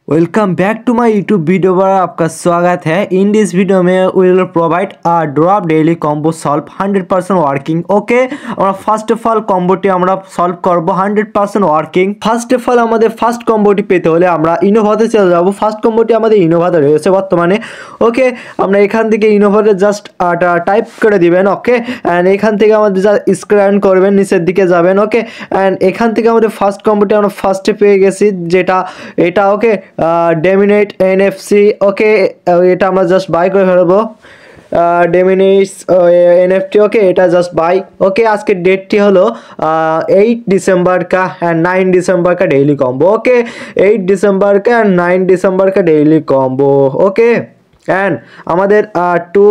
Welcome back to my YouTube video पर आपका स्वागत है। इन दिस वीडियो में we will provide a drop daily combo solve 100% working. Okay আমরা first of all কম্বোটি আমরা সলভ করব 100% ওয়ার্কিং। ফার্স্ট অফ অল আমাদের ফার্স্ট কম্বোটি পেতে হলে আমরা ইনোভাতে চলে যাব। ফার্স্ট কম্বোটি আমাদের ইনোভাতে রয়েছে বর্তমানে। ওকে আমরা এখান থেকে ইনোভাতে জাস্ট টাইপ করে দিবেন। ওকে এন্ড এখান থেকে আমাদের যা স্ক্রল করবেন নিচের দিকে যাবেন। ওকে এন্ড এখান থেকে আমাদের ফার্স্ট কম্বোটি আমরা ফার্স্টে পেয়ে গেছি যেটা এটা। ওকে ডেমিনেট এনএফসি। ওকে এটা আমরা জাস্ট বাই করে ফেলবো। ডেমিনেটস एनएफटी। ओके এটা जस्ट बाय। ओके आज के डेट टी हलो 8 दिसंबर का एंड 9 दिसंबर का डेली कॉम्बो। ओके 8 दिसंबर का एंड 9 दिसंबर का डेली कॉम्बो। ओके एंड আমাদের two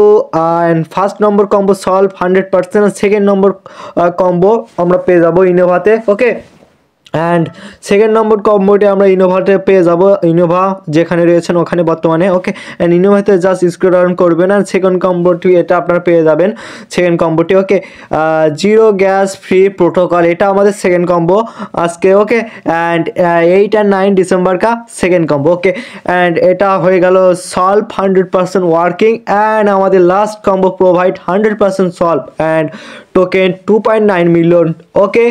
and first number combo solve 100%। Second number combo আমরা পেয়ে যাব ইনোভাতে। ওকে एंड सेकेंड नम्बर कम्बोटी আমরা ইনোভাতে পেয়ে যাব। ইনোভা যেখানে রয়েছেন ওখানে বর্তমানে। ওকে এন্ড ইনোভাতে জাস্ট স্ক্রল ডাউন করবেন আর সেকেন্ড কম্বোটি এটা আপনারা পেয়ে যাবেন। সেকেন্ড কম্বোটি okay zero gas free protocol এটা আমাদের সেকেন্ড কম্বো আজকে। ওকে এন্ড 8 एंड 9 दिसंबर का सेकेंड कम्बो। ओके एंड এটা হয়ে গেল সলভ 100% ওয়ার্কিং এন্ড আমাদের last combo provide 100% solve and token 2.9 million. Okay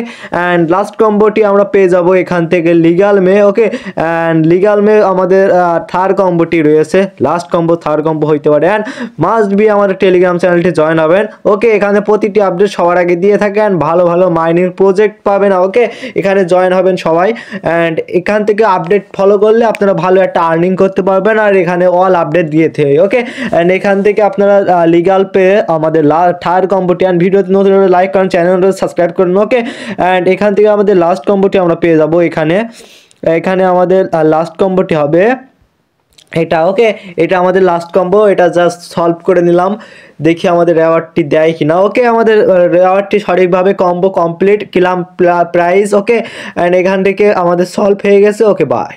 and last কম্বোটি আমরা পেয়ে যাব এখান থেকে legal may. Okay and legal may আমাদের থার্ড কম্বোটি রয়েছে। লাস্ট কম্বো থার্ড কম্বো হইতে পারে এন্ড মাস্ট বি আমাদের টেলিগ্রাম চ্যানেলটি জয়েন হবেন। ওকে এখানে প্রতিটি আপডেট সবার আগে দিয়ে থাকেন, ভালো ভালো মাইনিং প্রজেক্ট পাবেন। ওকে এখানে জয়েন হবেন সবাই এন্ড এখান থেকে আপডেট ফলো করলে আপনারা ভালো একটা আর্নিং করতে পারবেন আর এখানে অল আপডেট দিয়ে থাকে। ওকে এন্ড এখান থেকে আপনারা লিগ্যাল পে আমাদের থার্ড কম্বোটি এন্ড ভিডিওতে নতুন লাইক করেন, চ্যানেলটা সাবস্ক্রাইব করুন। ওকে এন্ড এখান থেকে আমাদের লাস্ট কম্বোটি আমরা পেয়ে যাব এখানে। এখানে আমাদের লাস্ট কম্বোটি হবে এটা। ওকে এটা আমাদের লাস্ট কম্বো, এটা জাস্ট সলভ করে নিলাম, দেখি আমাদের রেওয়ার্ডটি দেয় কিনা। ওকে আমাদের রেওয়ার্ডটি সঠিকভাবে কম্বো কমপ্লিট কিলাম প্রাইস। ওকে এন্ড এখান থেকে আমাদের সলভ হয়ে গেছে। Okay by.